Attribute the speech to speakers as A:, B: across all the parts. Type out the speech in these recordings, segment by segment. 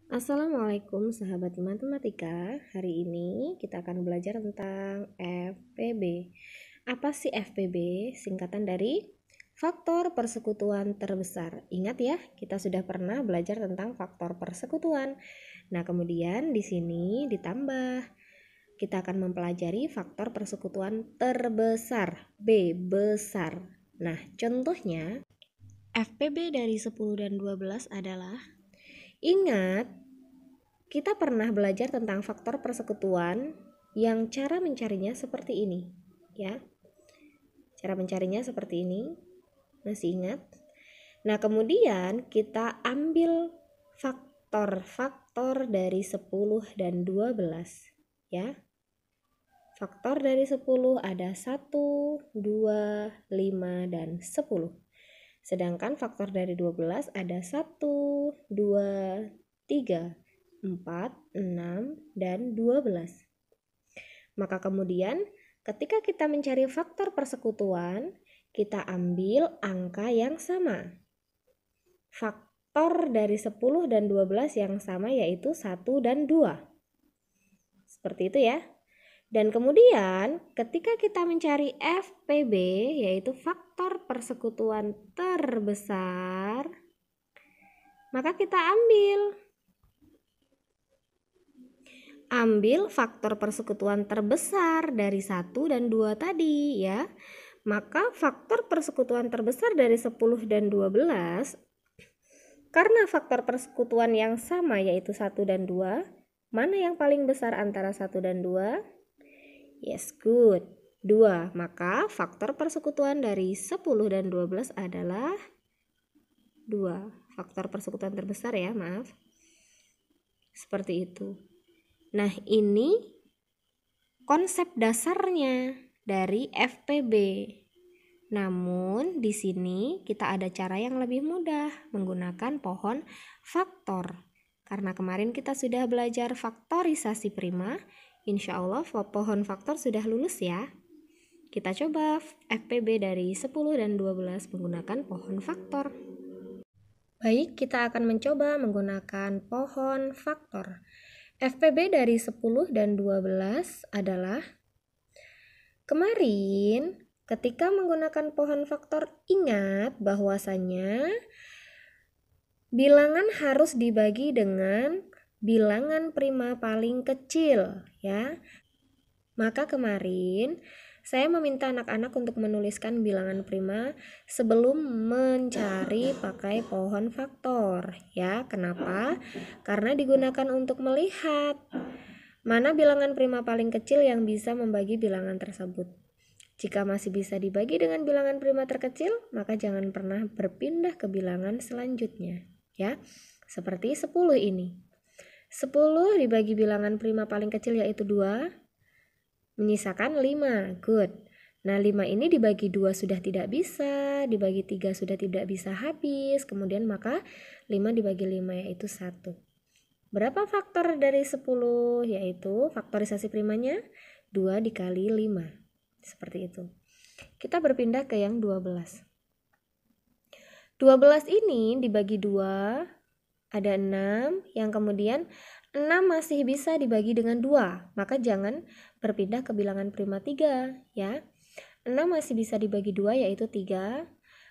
A: Assalamualaikum sahabat matematika. Hari ini kita akan belajar tentang FPB. Apa sih FPB? Singkatan dari faktor persekutuan terbesar. Ingat ya, kita sudah pernah belajar tentang faktor persekutuan. Nah, kemudian di sini ditambah. Kita akan mempelajari faktor persekutuan terbesar, B besar. Nah, contohnya FPB dari 10 dan 12 adalah, ingat, kita pernah belajar tentang faktor persekutuan yang cara mencarinya seperti ini, ya. Cara mencarinya seperti ini. Masih ingat? Nah, kemudian kita ambil faktor-faktor dari 10 dan 12, ya. Faktor dari 10 ada 1, 2, 5, dan 10. Sedangkan faktor dari 12 ada 1, 2, 3, 4, 6, dan 12. Maka kemudian ketika kita mencari faktor persekutuan, kita ambil angka yang sama. Faktor dari 10 dan 12 yang sama yaitu 1 dan 2. Seperti itu ya. Dan kemudian ketika kita mencari FPB yaitu faktor persekutuan terbesar, maka kita ambil faktor persekutuan terbesar dari 1 dan 2 tadi ya. Maka faktor persekutuan terbesar dari 10 dan 12, karena faktor persekutuan yang sama yaitu 1 dan 2, mana yang paling besar antara 1 dan 2? Yes, good. 2. Maka faktor persekutuan dari 10 dan 12 adalah 2. Faktor persekutuan terbesar ya, maaf. Seperti itu. Nah, ini konsep dasarnya dari FPB. Namun, di sini kita ada cara yang lebih mudah menggunakan pohon faktor. Karena kemarin kita sudah belajar faktorisasi prima, insya Allah pohon faktor sudah lulus ya. Kita coba FPB dari 10 dan 12 menggunakan pohon faktor. Baik, kita akan mencoba menggunakan pohon faktor. FPB dari 10 dan 12 adalah, kemarin ketika menggunakan pohon faktor, ingat bahwasanya bilangan harus dibagi dengan bilangan prima paling kecil ya. Maka kemarin saya meminta anak-anak untuk menuliskan bilangan prima sebelum mencari pakai pohon faktor ya. Kenapa? Karena digunakan untuk melihat mana bilangan prima paling kecil yang bisa membagi bilangan tersebut. Jika masih bisa dibagi dengan bilangan prima terkecil, maka jangan pernah berpindah ke bilangan selanjutnya ya. Seperti 10 ini. 10 dibagi bilangan prima paling kecil yaitu 2, menyisakan 5. Good. Nah, 5 ini dibagi 2 sudah tidak bisa, dibagi 3 sudah tidak bisa habis, kemudian maka 5 dibagi 5 yaitu 1. Berapa faktor dari 10? Yaitu faktorisasi primanya 2 dikali 5. Seperti itu. Kita berpindah ke yang 12. 12 ini dibagi 2, ada 6, yang kemudian 6 masih bisa dibagi dengan 2, maka jangan berpindah ke bilangan prima 3 ya. 6 masih bisa dibagi 2 yaitu 3.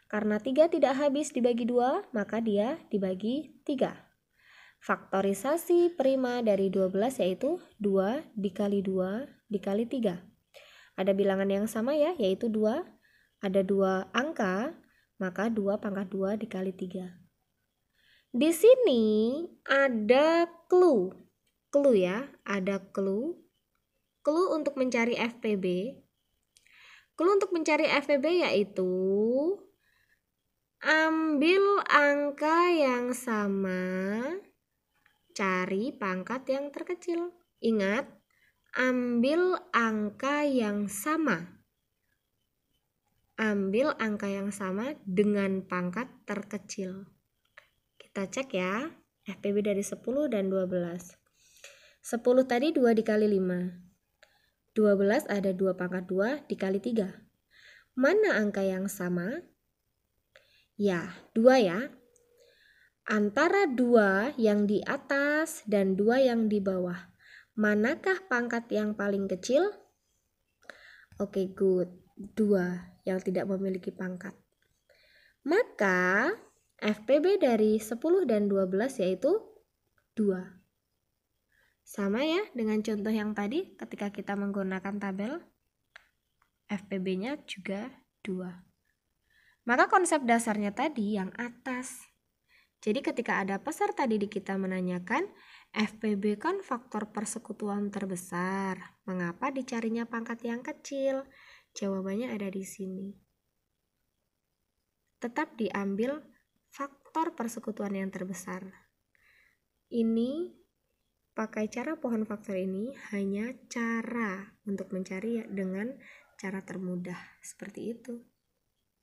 A: Karena 3 tidak habis dibagi 2, maka dia dibagi 3. Faktorisasi prima dari 12 yaitu 2 dikali 2 dikali 3. Ada bilangan yang sama ya, yaitu 2. Ada 2 angka, maka 2 pangkat 2 dikali 3. Di sini ada clue. Clue ya, ada clue. Clue untuk mencari FPB. Clue untuk mencari FPB yaitu ambil angka yang sama, cari pangkat yang terkecil. Ingat, ambil angka yang sama. Ambil angka yang sama dengan pangkat terkecil. Kita cek ya, FPB dari 10 dan 12. 10 tadi 2 dikali 5. 12 ada 2 pangkat 2 dikali 3. Mana angka yang sama? Ya, 2 ya. antara 2 yang di atas dan 2 yang di bawah. Manakah pangkat yang paling kecil? Oke, good. 2 yang tidak memiliki pangkat. Maka FPB dari 10 dan 12 yaitu 2. Sama ya dengan contoh yang tadi ketika kita menggunakan tabel. FPB-nya juga 2. Maka konsep dasarnya tadi yang atas. Jadi ketika ada peserta didik kita menanyakan, FPB kan faktor persekutuan terbesar. Mengapa dicarinya pangkat yang kecil? Jawabannya ada di sini. Tetap diambil faktor persekutuan yang terbesar. Ini pakai cara pohon faktor ini hanya cara untuk mencari dengan cara termudah. Seperti itu.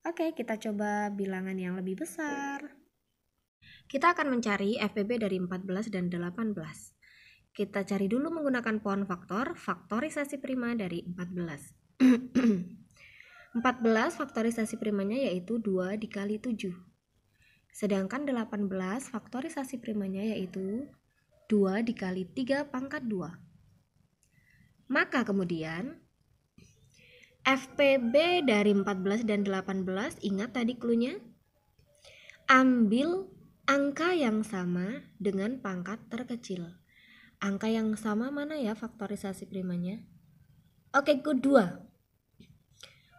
A: Oke, kita coba bilangan yang lebih besar. Kita akan mencari FPB dari 14 dan 18. Kita cari dulu menggunakan pohon faktor, faktorisasi prima dari 14. 14 faktorisasi primanya yaitu 2 dikali 7. Sedangkan 18 faktorisasi primanya yaitu 2 dikali 3 pangkat 2. Maka kemudian FPB dari 14 dan 18, ingat tadi cluenya? Ambil angka yang sama dengan pangkat terkecil. Angka yang sama mana ya faktorisasi primanya? Oke, kedua.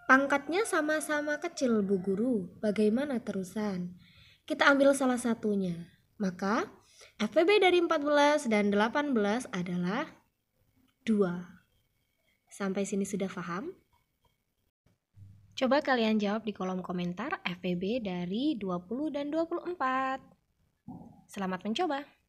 A: Pangkatnya sama-sama kecil, Bu Guru. Bagaimana terusan? Kita ambil salah satunya. Maka FPB dari 14 dan 18 adalah 2. Sampai sini sudah paham? Coba kalian jawab di kolom komentar FPB dari 20 dan 24. Selamat mencoba.